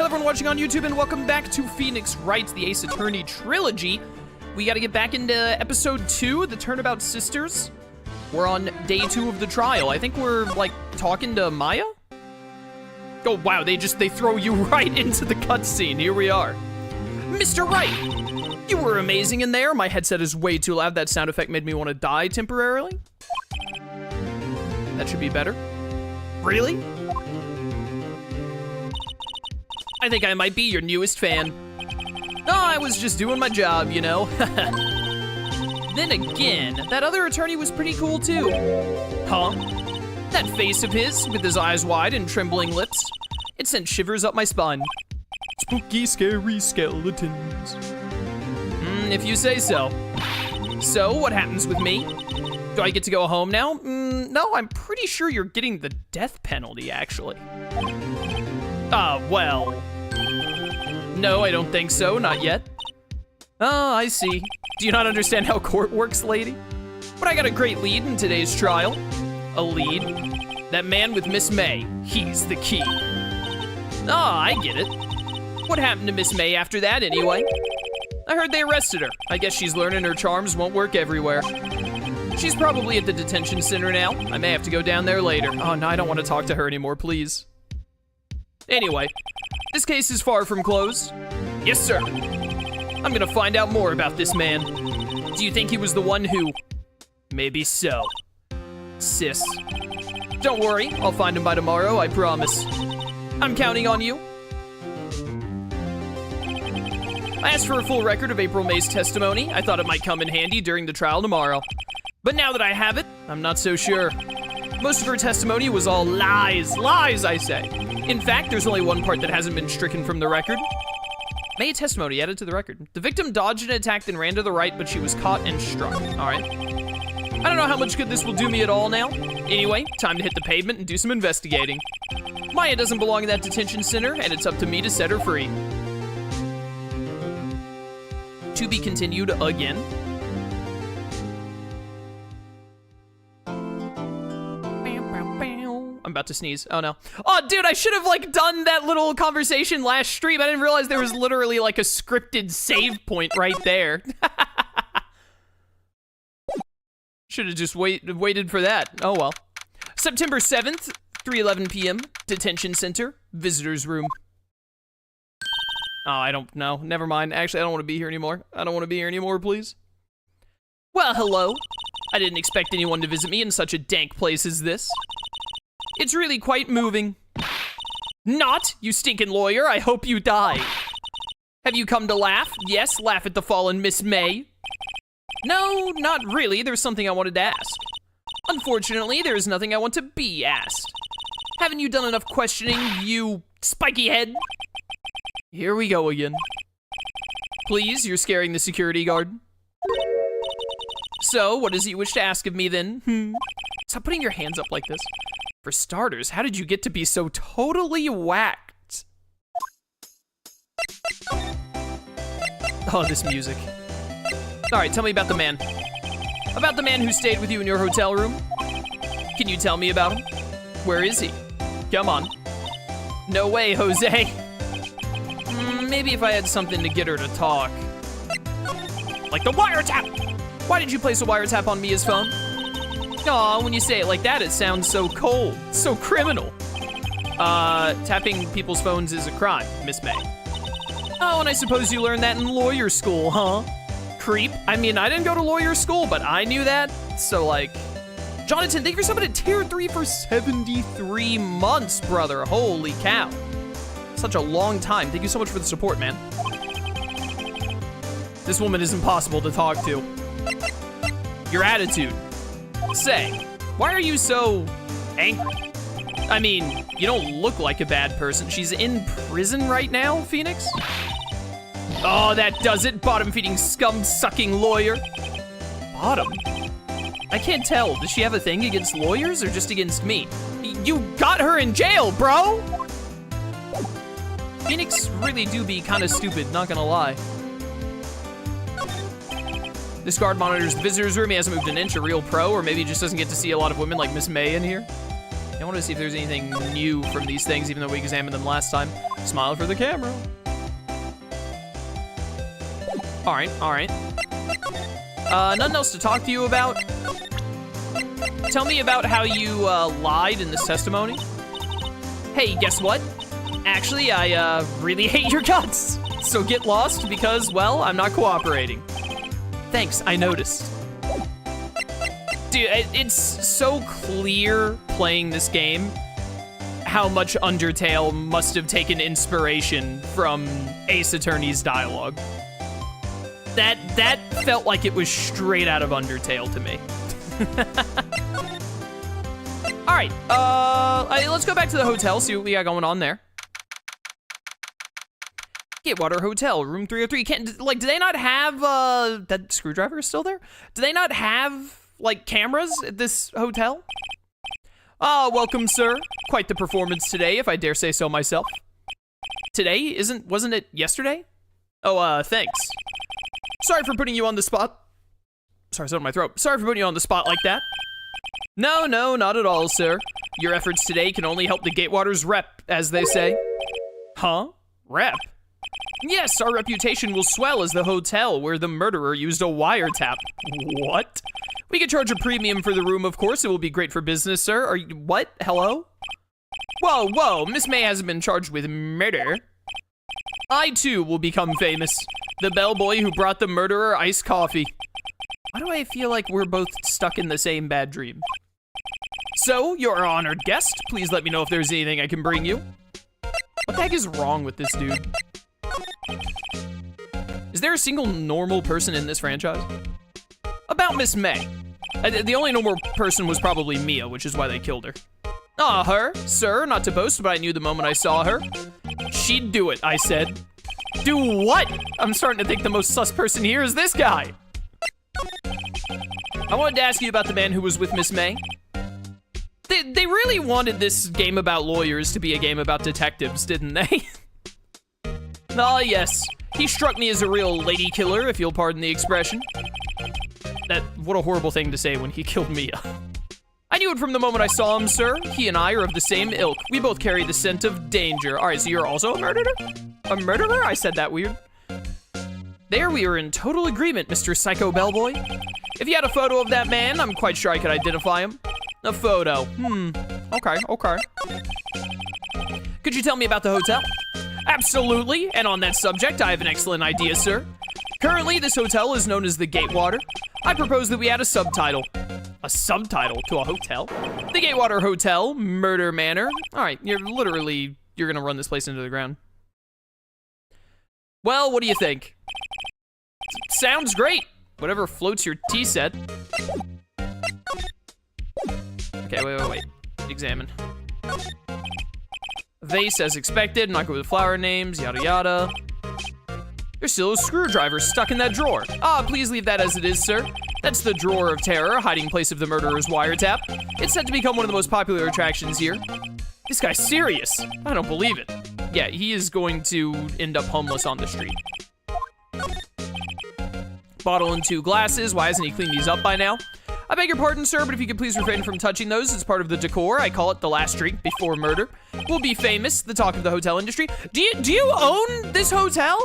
Hello everyone watching on YouTube and welcome back to Phoenix Wright, the Ace Attorney Trilogy. We gotta get back into episode 2, the Turnabout sisters. We're on day 2 of the trial. I think we're like talking to Maya? Oh wow, they throw you right into the cutscene. Here we are. Mr. Wright, you were amazing in there. My headset is way too loud. That sound effect made me want to die temporarily. That should be better. Really? I think I might be your newest fan. Oh, I was just doing my job, you know. Then again, that other attorney was pretty cool too. Huh? That face of his, with his eyes wide and trembling lips, it sent shivers up my spine. Spooky, scary skeletons. If you say so. So, what happens with me? Do I get to go home now? No, I'm pretty sure you're getting the death penalty, actually. Well. No, I don't think so, not yet. Oh, I see. Do you not understand how court works, lady? But I got a great lead in today's trial. A lead? That man with Miss May, he's the key. Oh, I get it. What happened to Miss May after that, anyway? I heard they arrested her. I guess she's learning her charms won't work everywhere. She's probably at the detention center now. I may have to go down there later. Oh, no, I don't want to talk to her anymore, please. Anyway, this case is far from closed. Yes, sir. I'm gonna find out more about this man. Do you think he was the one who... Maybe so. Sis. Don't worry, I'll find him by tomorrow, I promise. I'm counting on you. I asked for a full record of April May's testimony. I thought it might come in handy during the trial tomorrow. But now that I have it, I'm not so sure. Most of her testimony was all lies. Lies, I say. In fact, there's only one part that hasn't been stricken from the record. May testimony added to the record. The victim dodged an attack and ran to the right, but she was caught and struck. All right. I don't know how much good this will do me at all now. Anyway, time to hit the pavement and do some investigating. Maya doesn't belong in that detention center, and it's up to me to set her free. To be continued again. I'm about to sneeze. Oh no. Oh dude, I should have like done that little conversation last stream. I didn't realize there was literally like a scripted save point right there. Should have just waited for that. Oh well. September 7th, 3:11 p.m. Detention Center, Visitors Room. Oh, I don't know. Never mind. Actually, I don't want to be here anymore. I don't want to be here anymore, please. Well, hello. I didn't expect anyone to visit me in such a dank place as this. It's really quite moving. Not, you stinking lawyer. I hope you die. Have you come to laugh? Yes, laugh at the fallen Miss May. No, not really. There's something I wanted to ask. Unfortunately, there is nothing I want to be asked. Haven't you done enough questioning, you spiky head? Here we go again. Please, you're scaring the security guard. So, what is it you wish to ask of me then? Stop putting your hands up like this. For starters, how did you get to be so totally whacked? Oh, this music. All right, tell me about the man. About the man who stayed with you in your hotel room? Can you tell me about him? Where is he? Come on. No way, Jose. Maybe if I had something to get her to talk. Like the wiretap! Why did you place a wiretap on Mia's phone? Aw, when you say it like that, it sounds so cold, so criminal. Tapping people's phones is a crime, Miss May. Oh, and I suppose you learned that in lawyer school, huh? Creep. I mean, I didn't go to lawyer school, but I knew that. So, like, Jonathan, thank you for subbing to tier 3 for 73 months, brother. Holy cow. Such a long time. Thank you so much for the support, man. This woman is impossible to talk to. Your attitude. Say, why are you so angry? I mean, you don't look like a bad person. She's in prison right now, Phoenix? Oh, that does it. Bottom-feeding, scum-sucking lawyer. Bottom? I can't tell. Does she have a thing against lawyers or just against me? You got her in jail, bro! Phoenix really do be kind of stupid, not gonna lie. This guard monitors the visitor's room. He hasn't moved an inch, a real pro, or maybe he just doesn't get to see a lot of women like Miss May in here. I want to see if there's anything new from these things, even though we examined them last time. Smile for the camera. All right. Nothing else to talk to you about? Tell me about how you lied in this testimony. Hey, guess what? Actually, I really hate your guts. So get lost because, well, I'm not cooperating. Thanks, I noticed. Dude, it's so clear playing this game how much Undertale must have taken inspiration from Ace Attorney's dialogue. That felt like it was straight out of Undertale to me. All right, let's go back to the hotel, see what we got going on there. Gatewater Hotel, room 303. Do they not have, that screwdriver is still there? Do they not have, like, cameras at this hotel? Ah, welcome, sir. Quite the performance today, if I dare say so myself. Today? Wasn't it yesterday? Oh, thanks. Sorry for putting you on the spot. Sorry, something in my throat. Sorry for putting you on the spot like that. No, not at all, sir. Your efforts today can only help the Gatewater's rep, as they say. Huh? Rep? Yes, our reputation will swell as the hotel where the murderer used a wiretap. What? We can charge a premium for the room, of course. It will be great for business, sir. What? Hello? Whoa, Miss May hasn't been charged with murder. I, too, will become famous. The bellboy who brought the murderer iced coffee. Why do I feel like we're both stuck in the same bad dream? So, you're our honored guest. Please let me know if there's anything I can bring you. What the heck is wrong with this dude? Is there a single normal person in this franchise? About Miss May. The only normal person was probably Mia, which is why they killed her. Ah, her? Sir, not to boast, but I knew the moment I saw her. She'd do it, I said. Do what? I'm starting to think the most sus person here is this guy. I wanted to ask you about the man who was with Miss May. They really wanted this game about lawyers to be a game about detectives, didn't they? Ah, yes. He struck me as a real lady killer, if you'll pardon the expression. What a horrible thing to say when he killed Mia. I knew it from the moment I saw him, sir. He and I are of the same ilk. We both carry the scent of danger. All right, so you're also a murderer? A murderer? I said that weird. There we are in total agreement, Mr. Psycho Bellboy. If you had a photo of that man, I'm quite sure I could identify him. A photo. Okay. Could you tell me about the hotel? Absolutely, and on that subject, I have an excellent idea, sir. Currently, this hotel is known as the Gatewater. I propose that we add a subtitle. A subtitle to a hotel? The Gatewater Hotel, Murder Manor. All right, you're gonna run this place into the ground. Well, what do you think? Sounds great. Whatever floats your tea set. Okay, wait. Examine. Vase as expected, not good with flower names, yada yada. There's still a screwdriver stuck in that drawer. Ah, please leave that as it is, sir. That's the drawer of terror, hiding place of the murderer's wiretap. It's set to become one of the most popular attractions here. This guy's serious. I don't believe it. Yeah, he is going to end up homeless on the street. Bottle and 2 glasses. Why hasn't he cleaned these up by now? I beg your pardon, sir, but if you could please refrain from touching those. It's part of the decor. I call it the last drink before murder. We'll be famous, the talk of the hotel industry. Do you own this hotel?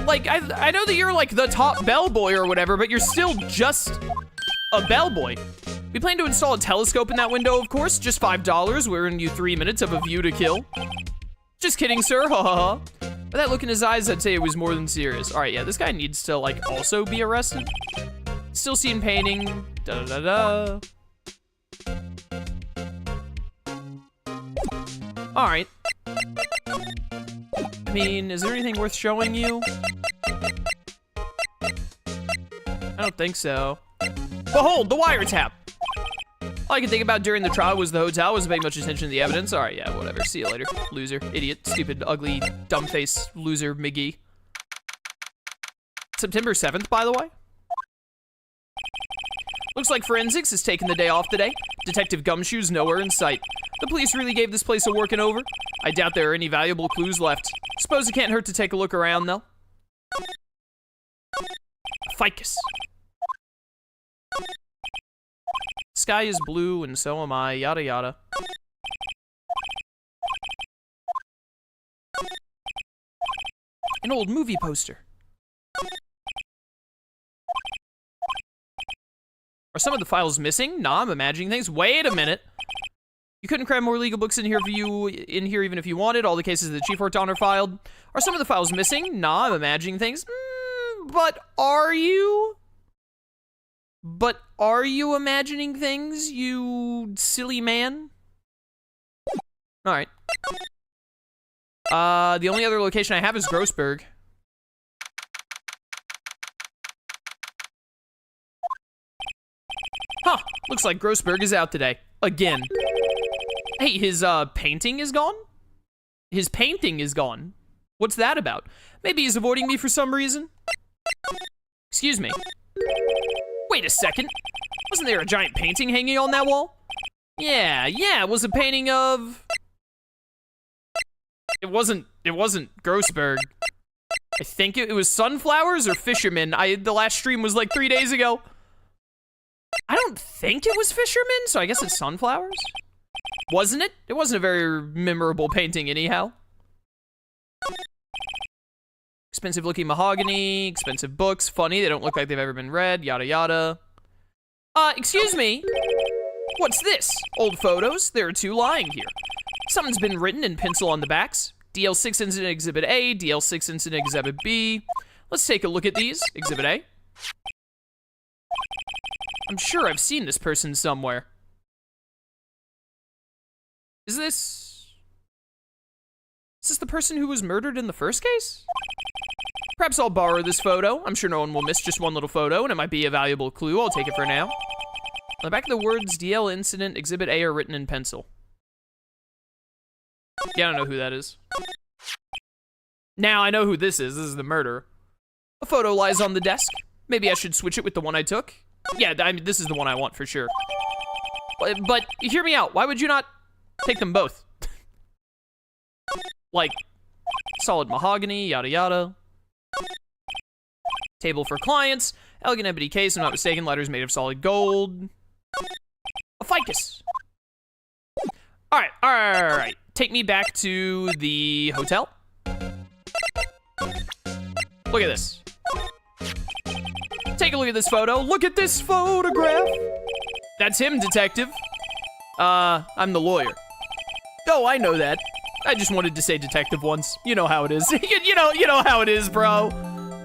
Like, I know that you're like the top bellboy or whatever, but you're still just a bellboy. We plan to install a telescope in that window, of course. Just $5. We're in you 3 minutes of a view to kill. Just kidding, sir. Ha ha ha. With that look in his eyes, I'd say it was more than serious. All right, yeah, this guy needs to like also be arrested. Still seen painting. Da da da da. All right. I mean, is there anything worth showing you? I don't think so. Behold, the wiretap. All I could think about during the trial was the hotel. Wasn't paying much attention to the evidence. All right, yeah, whatever. See you later, loser, idiot, stupid, ugly, dumb face, loser, McGee. September 7th, by the way. Looks like forensics has taken the day off today. Detective Gumshoe's nowhere in sight. The police really gave this place a working over. I doubt there are any valuable clues left. Suppose it can't hurt to take a look around, though. Ficus. Sky is blue, and so am I, yada yada. An old movie poster. Are some of the files missing? Nah, I'm imagining things. Wait a minute. You couldn't cram more legal books in here even if you wanted. All the cases the chief worked on are filed. Are some of the files missing? Nah, I'm imagining things. But are you? But are you imagining things, you silly man? All right. The only other location I have is Grossberg. Huh, looks like Grossberg is out today. Again. Hey, his, painting is gone? His painting is gone. What's that about? Maybe he's avoiding me for some reason? Excuse me. Wait a second. Wasn't there a giant painting hanging on that wall? Yeah, it was a painting of... It wasn't Grossberg. I think it was sunflowers or fishermen. The last stream was like 3 days ago. I don't think it was fishermen, so I guess it's sunflowers. Wasn't it? It wasn't a very memorable painting anyhow. Expensive looking mahogany, expensive books, funny, they don't look like they've ever been read, yada yada. Excuse me? What's this? Old photos? There are 2 lying here. Something's been written in pencil on the backs. DL6 Incident Exhibit A, DL6 Incident Exhibit B. Let's take a look at these. Exhibit A. I'm sure I've seen this person somewhere. Is this the person who was murdered in the first case? Perhaps I'll borrow this photo. I'm sure no one will miss just one little photo, and it might be a valuable clue. I'll take it for now. On the back of the words, DL Incident Exhibit A are written in pencil. Yeah, I don't know who that is. Now I know who this is. This is the murderer. A photo lies on the desk. Maybe I should switch it with the one I took. Yeah, I mean, this is the one I want for sure. But hear me out. Why would you not take them both? Like, solid mahogany, yada yada. Table for clients. Elegant ebony case, if I'm not mistaken. Letters made of solid gold. A ficus. All right. Take me back to the hotel. Look at this. Take a look at this photo. Look at this photograph. That's him, detective. I'm the lawyer. Oh, I know that. I just wanted to say detective once. You know how it is. you know how it is, bro.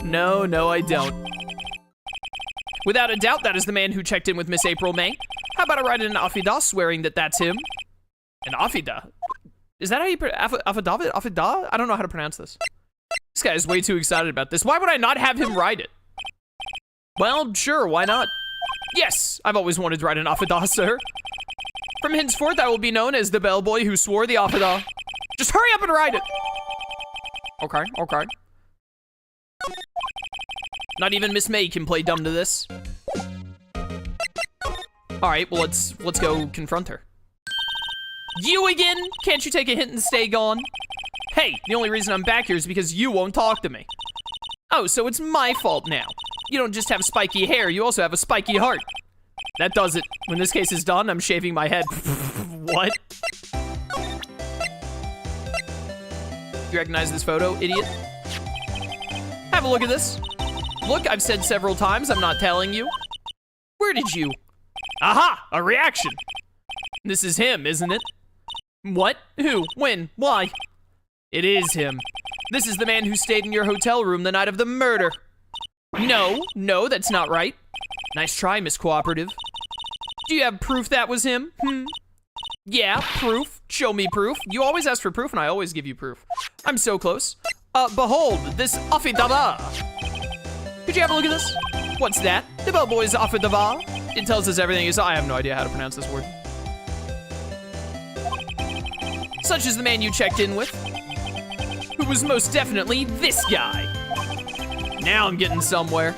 No, I don't. Without a doubt, that is the man who checked in with Miss April May. How about I write an affidavit swearing that that's him? An affidavit? Is that how you affidavit? Affidavit? I don't know how to pronounce this. This guy is way too excited about this. Why would I not have him write it? Well, sure, why not? Yes, I've always wanted to write an affidavit, sir. From henceforth, I will be known as the bellboy who swore the affidavit. Just hurry up and write it. Okay. Not even Miss May can play dumb to this. All right, well, let's go confront her. You again? Can't you take a hint and stay gone? Hey, the only reason I'm back here is because you won't talk to me. Oh, so it's my fault now. You don't just have spiky hair, you also have a spiky heart. That does it. When this case is done, I'm shaving my head. What? You recognize this photo, idiot? Have a look at this. Look, I've said several times, I'm not telling you. Where did you? Aha! A reaction! This is him, isn't it? What? Who? When? Why? It is him. This is the man who stayed in your hotel room the night of the murder. No, that's not right. Nice try, Miss Cooperative. Do you have proof that was him? Yeah, proof. Show me proof. You always ask for proof, and I always give you proof. I'm so close. Behold, this affidavit. Could you have a look at this? What's that? The bellboy's affidavit. It tells us everything. I have no idea how to pronounce this word. Such as the man you checked in with, who was most definitely this guy. Now I'm getting somewhere.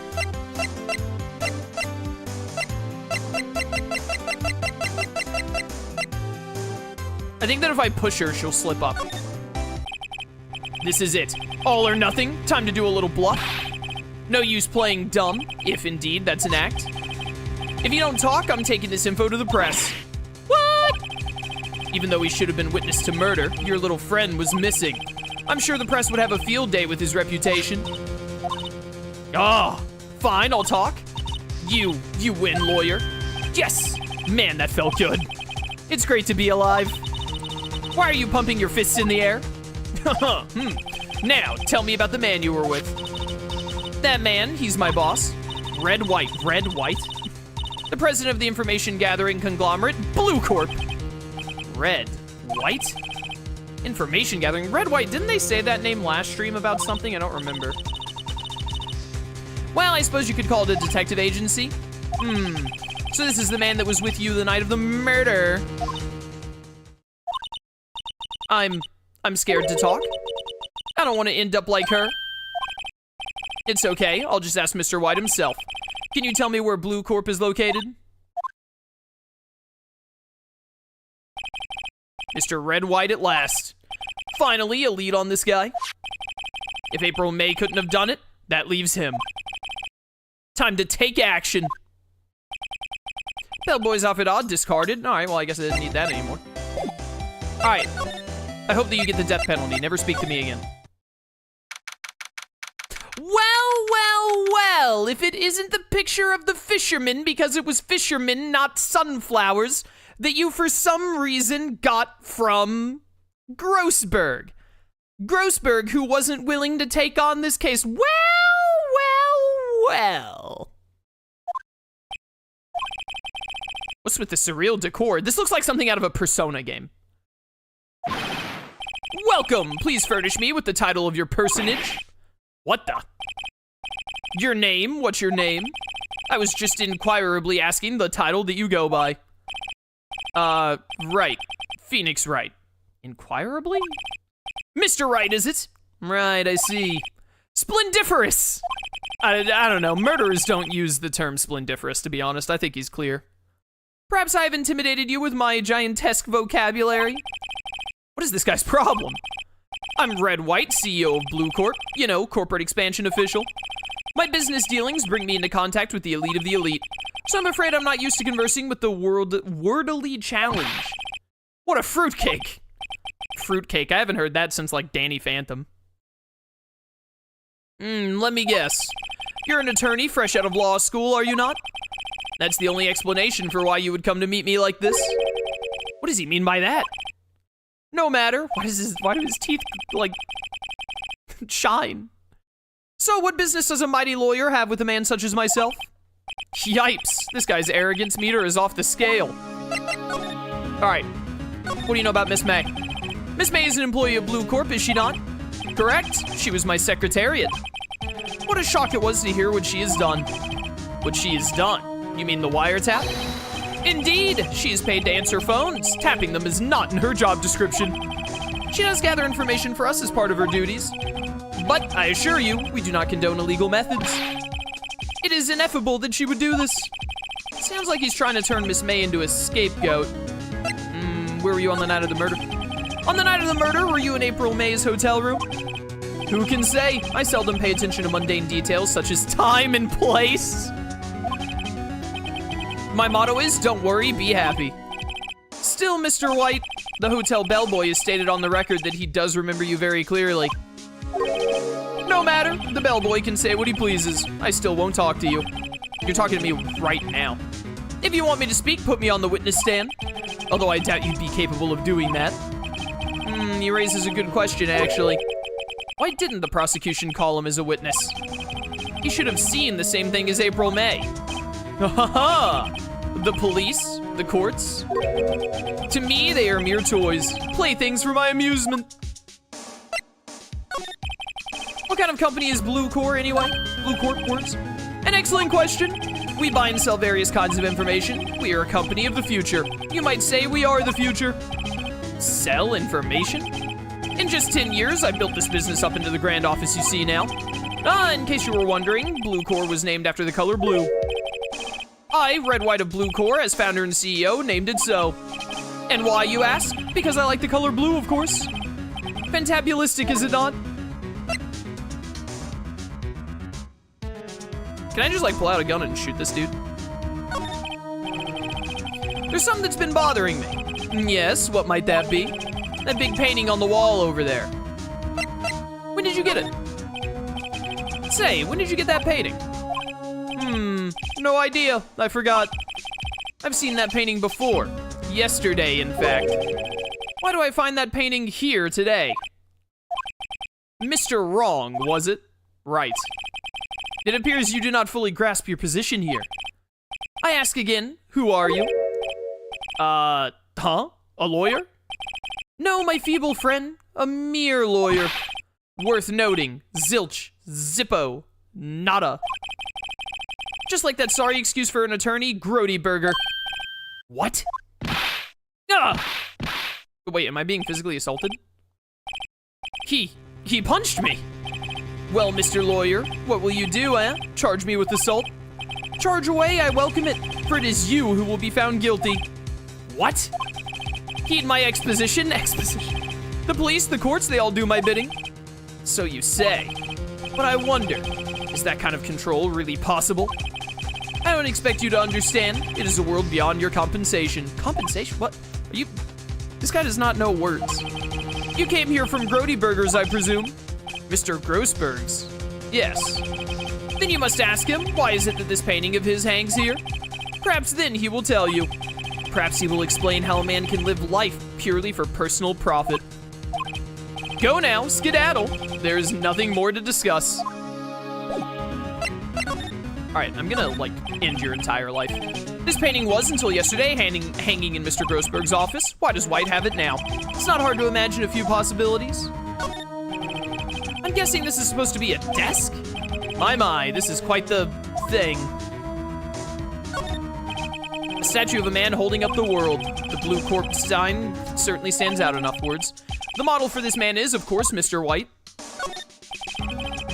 I think that if I push her, she'll slip up. This is it. All or nothing. Time to do a little bluff. No use playing dumb, if indeed that's an act. If you don't talk, I'm taking this info to the press. What? Even though he should have been witness to murder, your little friend was missing. I'm sure the press would have a field day with his reputation. Oh, fine, I'll talk. You win, lawyer. Yes! Man, that felt good. It's great to be alive. Why are you pumping your fists in the air? Now, tell me about the man you were with. That man, he's my boss. Red White. Red White? The president of the information gathering conglomerate, Blue Corp. Red White? Information gathering? Red White, didn't they say that name last stream about something? I don't remember. Well, I suppose you could call it a detective agency. So this is the man that was with you the night of the murder. I'm scared to talk. I don't want to end up like her. It's okay, I'll just ask Mr. White himself. Can you tell me where Blue Corp is located? Mr. Red White at last. Finally, a lead on this guy. If April May couldn't have done it, that leaves him. Time to take action. Bellboy's outfit odd, discarded. All right, well, I guess I didn't need that anymore. All right, I hope that you get the death penalty. Never speak to me again. Well, if it isn't the picture of the fisherman, because it was fishermen, not sunflowers, that you for some reason got from Grossberg. Grossberg, who wasn't willing to take on this case. Well. What's with the surreal decor? This looks like something out of a Persona game. Welcome, please furnish me with the title of your personage. What the? Your name, what's your name? I was just inquirably asking the title that you go by. Wright. Phoenix Wright. Inquirably? Mr. Wright, is it? Right, I see. Splendiferous! I don't know, murderers don't use the term splendiferous, to be honest. I think he's clear. Perhaps I have intimidated you with my giantesque vocabulary? What is this guy's problem? I'm Red White, CEO of Blue Corp. You know, corporate expansion official. My business dealings bring me into contact with the elite of the elite, so I'm afraid I'm not used to conversing with the wordily challenged. What a fruitcake. Fruitcake, I haven't heard that since, like, Danny Phantom. Let me guess. You're an attorney fresh out of law school, are you not? That's the only explanation for why you would come to meet me like this. What does he mean by that? No matter. Why do his teeth, like, shine? So what business does a mighty lawyer have with a man such as myself? Yipes, this guy's arrogance meter is off the scale. All right, what do you know about Miss May? Miss May is an employee of Blue Corp, is she not? Correct, she was my secretariat. What a shock it was to hear what she has done. What she has done? You mean the wiretap? Indeed, she is paid to answer phones. Tapping them is not in her job description. She does gather information for us as part of her duties. But I assure you, we do not condone illegal methods. It is ineffable that she would do this. Sounds like he's trying to turn Miss May into a scapegoat. Where were you on the night of the murder? On the night of the murder, were you in April May's hotel room? Who can say? I seldom pay attention to mundane details such as time and place. My motto is, don't worry, be happy. Still, Mr. White, the hotel bellboy has stated on the record that he does remember you very clearly. No matter, the bellboy can say what he pleases. I still won't talk to you. You're talking to me right now. If you want me to speak, put me on the witness stand. Although I doubt you'd be capable of doing that. He raises a good question, actually. Why didn't the prosecution call him as a witness? He should have seen the same thing as April May. Ha! The police, the courts. To me, they are mere toys, playthings for my amusement. What kind of company is Blue Corp anyway? Blue Corp words? An excellent question. We buy and sell various kinds of information. We are a company of the future. You might say we are the future. Sell information? In just 10 years, I built this business up into the grand office you see now. In case you were wondering, Blue Corp was named after the color blue. I, Red White of Blue Corp, as founder and CEO, named it so. And why, you ask? Because I like the color blue, of course. Fantabulistic, is it not? Can I just, like, pull out a gun and shoot this dude? There's something that's been bothering me. Yes, what might that be? That big painting on the wall over there. When did you get it? Say, when did you get that painting? No idea. I forgot. I've seen that painting before. Yesterday, in fact. Why do I find that painting here today? Mr. Wrong, was it? Right. It appears you do not fully grasp your position here. I ask again, who are you? A lawyer? No, my feeble friend, a mere lawyer. Worth noting, zilch, zippo, nada. Just like that sorry excuse for an attorney, Grody Burger. What? Wait, am I being physically assaulted? He punched me. Well, Mr. Lawyer, what will you do, eh? Charge me with assault? Charge away, I welcome it, for it is you who will be found guilty. What? Heed my exposition. The police, the courts, they all do my bidding. So you say. But I wonder, is that kind of control really possible? I don't expect you to understand. It is a world beyond your compensation. Compensation? What? Are you... This guy does not know words. You came here from Grody Burgers, I presume? Mr. Grossberg's. Yes. Then you must ask him, why is it that this painting of his hangs here? Perhaps then he will tell you. Perhaps he will explain how a man can live life purely for personal profit. Go now, skedaddle. There's nothing more to discuss. Alright, I'm gonna, end your entire life. This painting was, until yesterday, hanging in Mr. Grossberg's office. Why does White have it now? It's not hard to imagine a few possibilities. I'm guessing this is supposed to be a desk? My, this is quite the thing. A statue of a man holding up the world. The blue corpse sign certainly stands out enough words. The model for this man is, of course, Mr. White.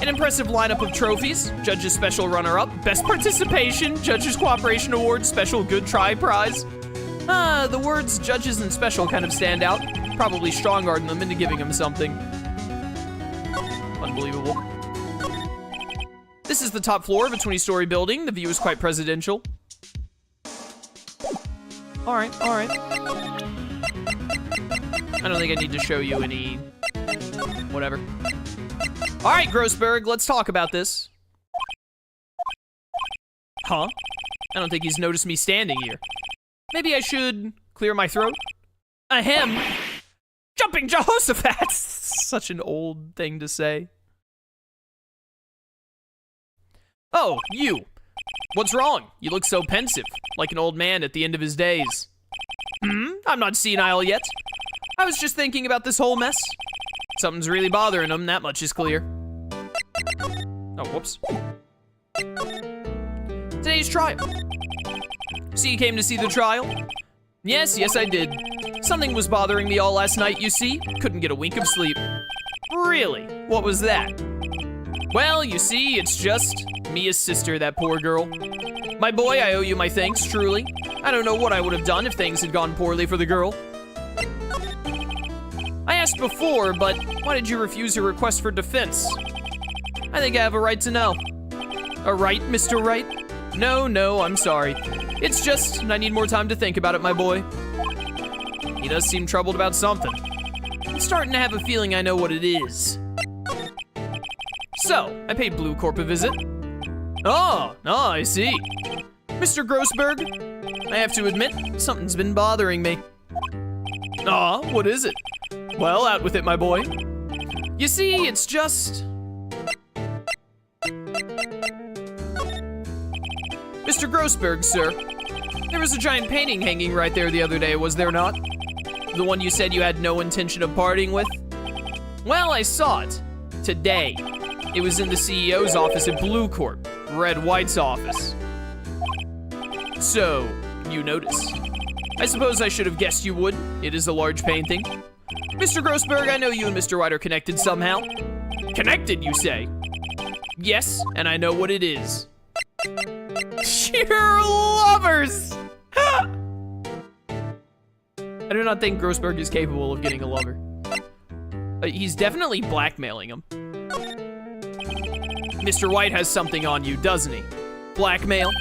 An impressive lineup of trophies. Judge's special runner-up. Best participation. Judge's cooperation award. Special good try prize. The words judges and special kind of stand out. Probably strong-armed them into giving him something. Unbelievable. This is the top floor of a 20-story building. The view is quite presidential. All right. I don't think I need to show you any... whatever. All right, Grossberg, let's talk about this. Huh? I don't think he's noticed me standing here. Maybe I should clear my throat? Ahem. Jumping Jehoshaphat! Such an old thing to say. Oh, you. What's wrong? You look so pensive, like an old man at the end of his days. I'm not senile yet. I was just thinking about this whole mess. Something's really bothering him, that much is clear. Oh, whoops. Today's trial. So you came to see the trial? Yes, I did. Something was bothering me all last night, you see. Couldn't get a wink of sleep. Really? What was that? Well, you see, it's just Mia's sister, that poor girl. My boy, I owe you my thanks, truly. I don't know what I would have done if things had gone poorly for the girl. I asked before, but why did you refuse her request for defense? I think I have a right to know. A right, Mr. Wright? No, I'm sorry. It's just, I need more time to think about it, my boy. He does seem troubled about something. I'm starting to have a feeling I know what it is. So, I paid Blue Corp a visit. Oh, I see. Mr. Grossberg, I have to admit, something's been bothering me. What is it? Well, out with it, my boy. You see, it's just... Mr. Grossberg, sir. There was a giant painting hanging right there the other day, was there not? The one you said you had no intention of parting with? Well, I saw it. Today. It was in the CEO's office at Blue Corp, Red White's office. So, you notice. I suppose I should have guessed you would. It is a large painting. Mr. Grossberg, I know you and Mr. White are connected somehow. Connected, you say? Yes, and I know what it is. You're lovers! I do not think Grossberg is capable of getting a lover. He's definitely blackmailing him. Mr. White has something on you, doesn't he? Blackmail?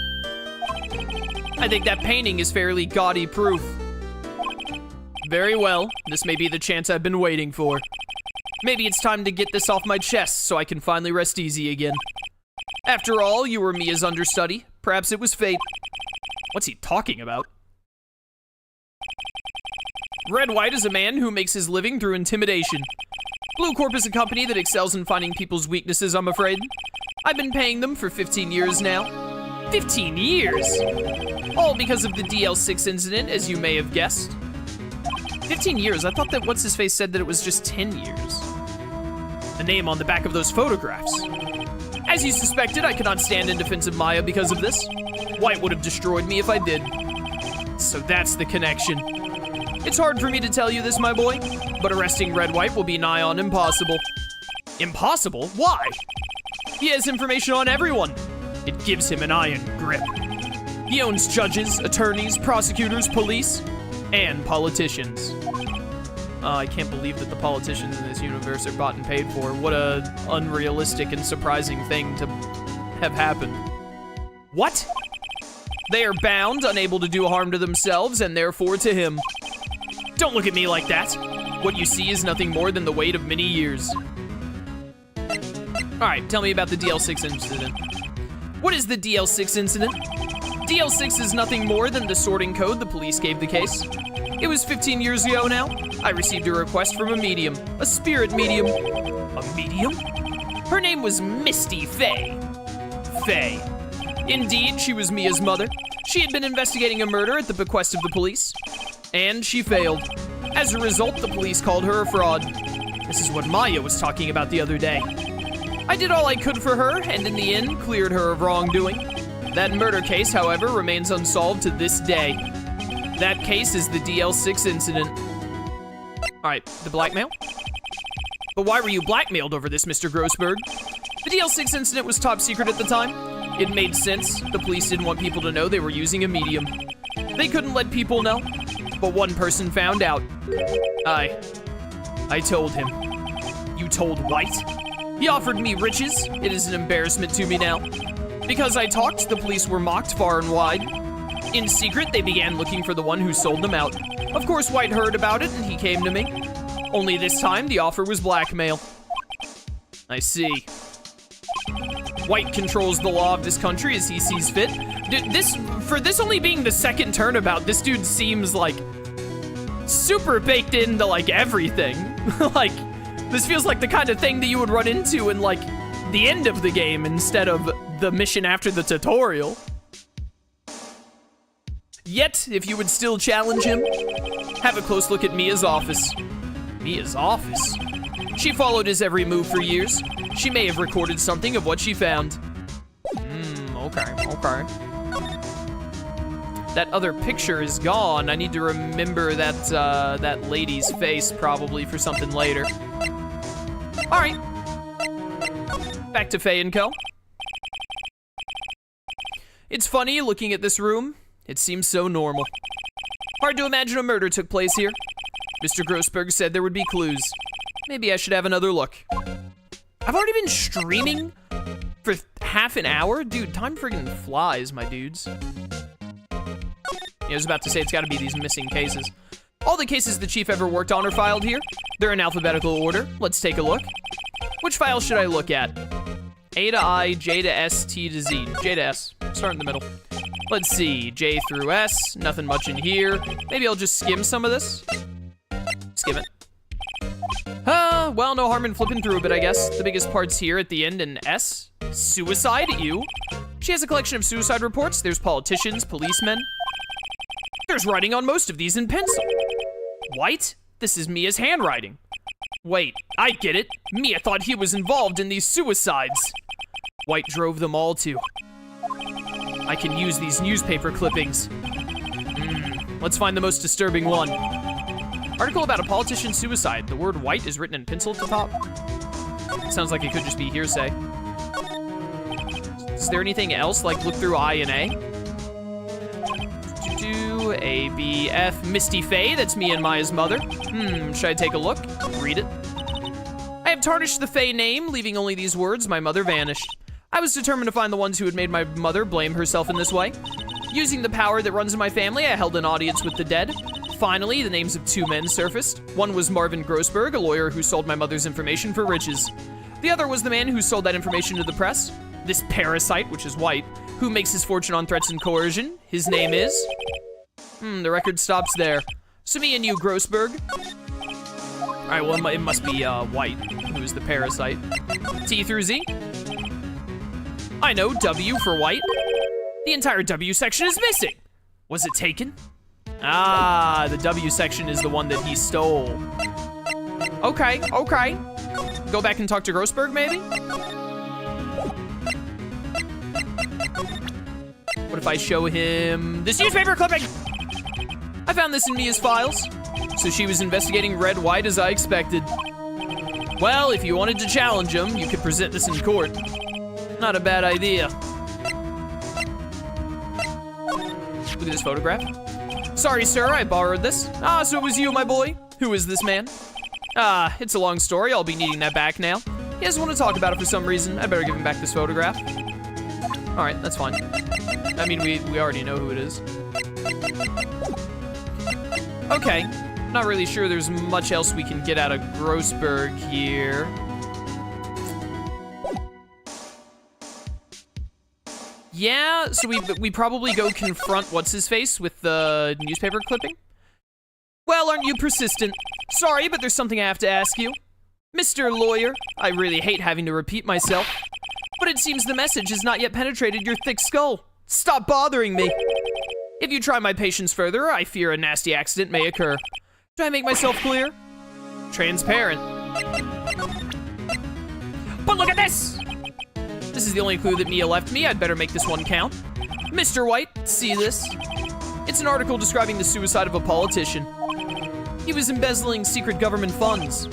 I think that painting is fairly gaudy proof. Very well, this may be the chance I've been waiting for. Maybe it's time to get this off my chest so I can finally rest easy again. After all, you were Mia's understudy. Perhaps it was fate. What's he talking about? Red White is a man who makes his living through intimidation. Blue Corp is a company that excels in finding people's weaknesses, I'm afraid. I've been paying them for 15 years now. 15 years? All because of the DL6 incident, as you may have guessed. 15 years? I thought that What's-His-Face said that it was just 10 years. The name on the back of those photographs. As you suspected, I cannot stand in defense of Maya because of this. White would have destroyed me if I did. So that's the connection. It's hard for me to tell you this, my boy, but arresting Red White will be nigh on impossible. Impossible? Why? He has information on everyone. It gives him an iron grip. He owns judges, attorneys, prosecutors, police, and politicians. I can't believe that the politicians in this universe are bought and paid for. What a unrealistic and surprising thing to have happened. What? They are bound, unable to do harm to themselves, and therefore to him. Don't look at me like that. What you see is nothing more than the weight of many years. Alright, tell me about the DL6 incident. What is the DL6 incident? DL6 is nothing more than the sorting code the police gave the case. It was 15 years ago now. I received a request from a medium, a spirit medium. A medium? Her name was Misty Fey. Fey. Indeed, she was Mia's mother. She had been investigating a murder at the bequest of the police, and she failed. As a result, the police called her a fraud. This is what Maya was talking about the other day. I did all I could for her, and in the end, cleared her of wrongdoing. That murder case, however, remains unsolved to this day. That case is the DL6 incident. Alright, the blackmail? But why were you blackmailed over this, Mr. Grossberg? The DL6 incident was top secret at the time. It made sense. The police didn't want people to know they were using a medium. They couldn't let people know, but one person found out. I told him. You told White? He offered me riches. It is an embarrassment to me now. Because I talked, the police were mocked far and wide. In secret, they began looking for the one who sold them out. Of course, White heard about it and he came to me. Only this time, the offer was blackmail. I see. White controls the law of this country as he sees fit. For this only being the second Turnabout, this dude seems like super baked into like everything. Like, this feels like the kind of thing that you would run into in like the end of the game instead of the mission after the tutorial. Yet, if you would still challenge him, have a close look at Mia's office. Mia's office? She followed his every move for years. She may have recorded something of what she found. Okay. That other picture is gone. I need to remember that, that lady's face probably for something later. All right. Back to Fey & Co. It's funny looking at this room. It seems so normal. Hard to imagine a murder took place here. Mr. Grossberg said there would be clues. Maybe I should have another look. I've already been streaming for half an hour? Dude, time friggin' flies, my dudes. I was about to say it's gotta be these missing cases. All the cases the chief ever worked on are filed here. They're in alphabetical order. Let's take a look. Which file should I look at? A to I, J to S, T to Z. J to S. Start in the middle. Let's see. J through S. Nothing much in here. Maybe I'll just skim some of this. Skim it. Well, no harm in flipping through a bit, I guess. The biggest part's here at the end in S. Suicide? Ew. She has a collection of suicide reports. There's politicians, policemen. There's writing on most of these in pencil. White? This is Mia's handwriting. Wait, I get it. Mia thought he was involved in these suicides. White drove them all to. I can use these newspaper clippings. Let's find the most disturbing one. Article about a politician's suicide. The word white is written in pencil at the top. Sounds like it could just be hearsay. Is there anything else, like look through I and A? A, B, F, Misty Fey, that's me and Maya's mother. Should I take a look? Read it. I have tarnished the Fey name, leaving only these words, my mother vanished. I was determined to find the ones who had made my mother blame herself in this way. Using the power that runs in my family, I held an audience with the dead. Finally, the names of 2 men surfaced. One was Marvin Grossberg, a lawyer who sold my mother's information for riches. The other was the man who sold that information to the press. This parasite, which is White, who makes his fortune on threats and coercion. His name is... the record stops there. So me and you, Grossberg. Alright, well, it must be White, who is the parasite. T through Z? I know, W for White. The entire W section is missing. Was it taken? Ah, the W section is the one that he stole. Okay. Go back and talk to Grossberg, maybe? What if I show him this newspaper clipping? I found this in Mia's files. So she was investigating Red White as I expected. Well, if you wanted to challenge him, you could present this in court. Not a bad idea. Look at this photograph. Sorry, sir, I borrowed this. Ah, so it was you, my boy. Who is this man? Ah, it's a long story. I'll be needing that back now. He doesn't want to talk about it for some reason. I better give him back this photograph. All right, that's fine. I mean, we already know who it is. Okay, not really sure there's much else we can get out of Grossberg here. Yeah, so we probably go confront what's-his-face with the newspaper clipping? Well, aren't you persistent? Sorry, but there's something I have to ask you. Mr. Lawyer, I really hate having to repeat myself, but it seems the message has not yet penetrated your thick skull. Stop bothering me. If you try my patience further, I fear a nasty accident may occur. Do I make myself clear? Transparent. But look at this! This is the only clue that Mia left me. I'd better make this one count. Mr. White, see this? It's an article describing the suicide of a politician. He was embezzling secret government funds.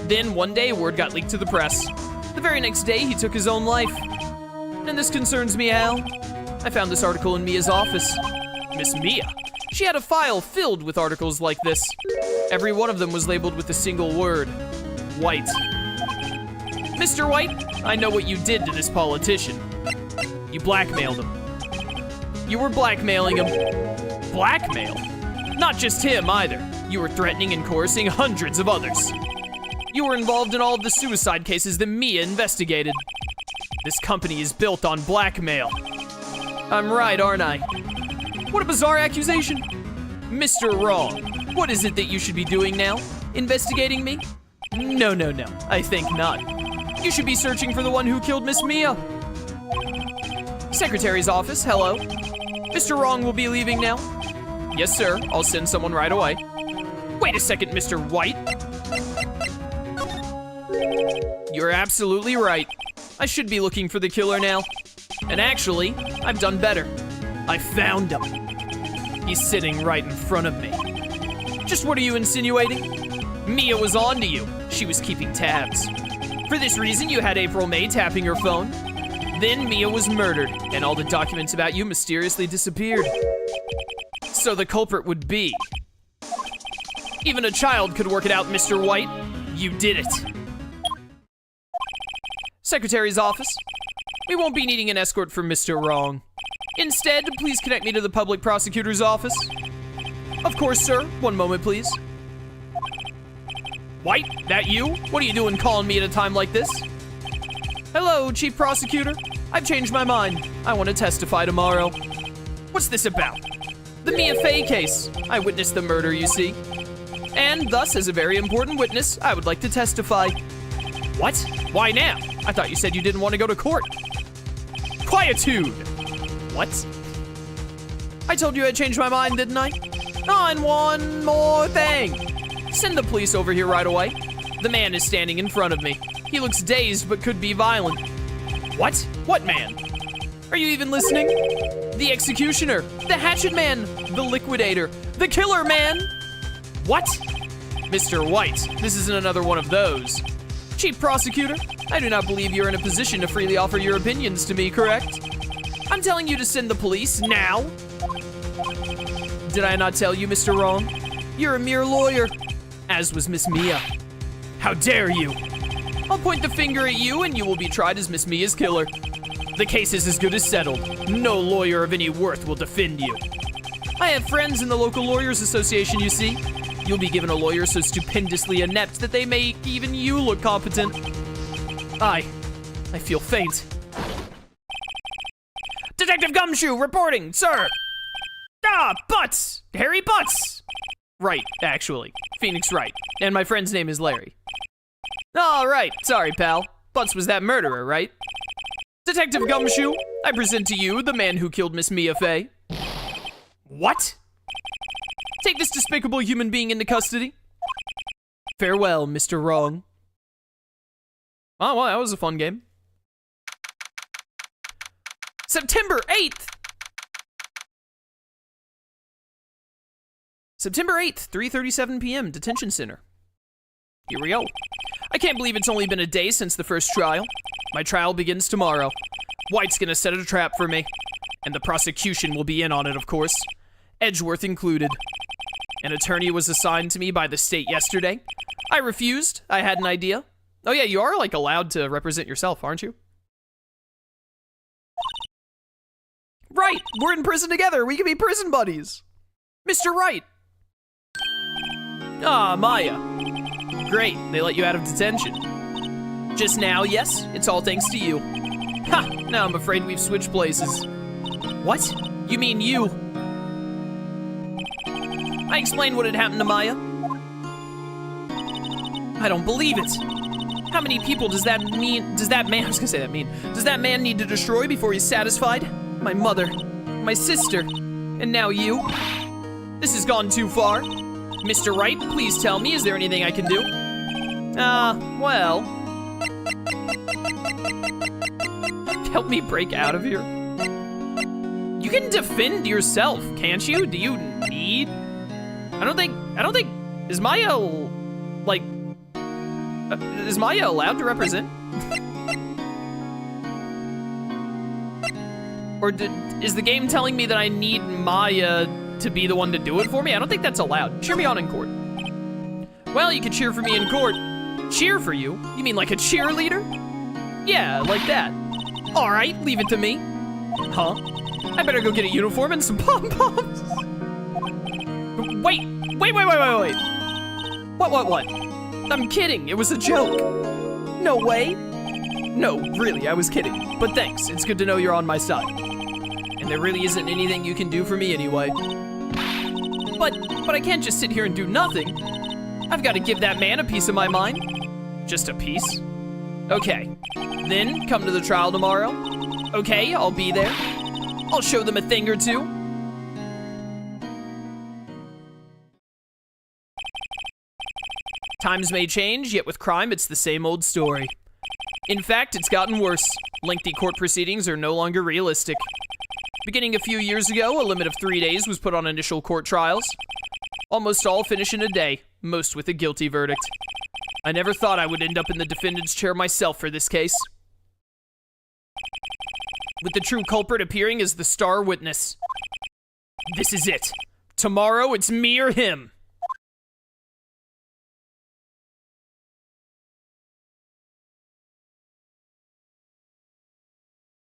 Then, one day, word got leaked to the press. The very next day, he took his own life. And this concerns me, Al. I found this article in Mia's office. Miss Mia. She had a file filled with articles like this. Every one of them was labeled with a single word. White. Mr. White, I know what you did to this politician. You blackmailed him. You were blackmailing him. Blackmail? Not just him, either. You were threatening and coercing hundreds of others. You were involved in all of the suicide cases that Mia investigated. This company is built on blackmail. I'm right, aren't I? What a bizarre accusation. Mr. Wrong, what is it that you should be doing now? Investigating me? No, I think not. You should be searching for the one who killed Miss Mia. Secretary's office, hello. Mr. Wrong will be leaving now. Yes, sir, I'll send someone right away. Wait a second, Mr. White. You're absolutely right. I should be looking for the killer now. And actually, I've done better. I found him. He's sitting right in front of me. Just what are you insinuating? Mia was on to you. She was keeping tabs. For this reason, you had April May tapping her phone. Then Mia was murdered, and all the documents about you mysteriously disappeared. So the culprit would be... Even a child could work it out, Mr. White. You did it. Secretary's office. We won't be needing an escort from Mr. Wrong. Instead, please connect me to the public prosecutor's office. Of course, sir. One moment, please. White, that you? What are you doing calling me at a time like this? Hello, Chief Prosecutor. I've changed my mind. I want to testify tomorrow. What's this about? The Mia Fey case. I witnessed the murder, you see. And thus, as a very important witness, I would like to testify. What? Why now? I thought you said you didn't want to go to court. Quietude! What? I told you I changed my mind, didn't I? Oh, and one more thing. Send the police over here right away. The man is standing in front of me. He looks dazed, but could be violent. What? What man? Are you even listening? The executioner, the hatchet man, the liquidator, the killer man. What? Mr. White, this isn't another one of those. Chief Prosecutor, I do not believe you're in a position to freely offer your opinions to me, correct? I'm telling you to send the police now. Did I not tell you, Mr. Wrong? You're a mere lawyer, as was Miss Mia. How dare you? I'll point the finger at you and you will be tried as Miss Mia's killer. The case is as good as settled. No lawyer of any worth will defend you. I have friends in the local lawyers association, you see. You'll be given a lawyer so stupendously inept that they make even you look competent. I feel faint. Detective Gumshoe reporting, sir. Butts! Harry Butts! Right, actually. Phoenix Wright. And my friend's name is Larry. All right, sorry, pal. Butts was that murderer, right? Detective Gumshoe, I present to you the man who killed Miss Mia Fey. What? Take this despicable human being into custody. Farewell, Mr. Wrong. Oh, well, that was a fun game. September 8th! September 8th, 3:37 p.m., detention center. Here we go. I can't believe it's only been a day since the first trial. My trial begins tomorrow. White's gonna set a trap for me. And the prosecution will be in on it, of course. Edgeworth included. An attorney was assigned to me by the state yesterday. I refused. I had an idea. Oh yeah, you are like allowed to represent yourself, aren't you? Right, we're in prison together. We can be prison buddies. Mr. Wright. Ah, Maya. Great, they let you out of detention. Just now, yes, it's all thanks to you. Ha, now I'm afraid we've switched places. What? You mean you? I explained what had happened to Maya. I don't believe it. How many people does that man need to destroy before he's satisfied? My mother, my sister, and now you. This has gone too far. Mr. Wright, please tell me, is there anything I can do? Well. Help me break out of here. You can defend yourself, can't you? Do you need? I don't think, is Maya, like, is Maya allowed to represent? Or is the game telling me that I need Maya to be the one to do it for me? I don't think that's allowed. Cheer me on in court. Well, you can cheer for me in court. Cheer for you? You mean like a cheerleader? Yeah, like that. All right, leave it to me. Huh? I better go get a uniform and some pom-poms. Wait. What? I'm kidding, it was a joke. No way. No, really, I was kidding. But thanks, it's good to know you're on my side. And there really isn't anything you can do for me anyway. But I can't just sit here and do nothing. I've got to give that man a piece of my mind. Just a piece? Okay, then come to the trial tomorrow. Okay, I'll be there. I'll show them a thing or two. Times may change, yet with crime, it's the same old story. In fact, it's gotten worse. Lengthy court proceedings are no longer realistic. Beginning a few years ago, a limit of 3 days was put on initial court trials. Almost all finish in a day, most with a guilty verdict. I never thought I would end up in the defendant's chair myself for this case. With the true culprit appearing as the star witness. This is it. Tomorrow, it's me or him.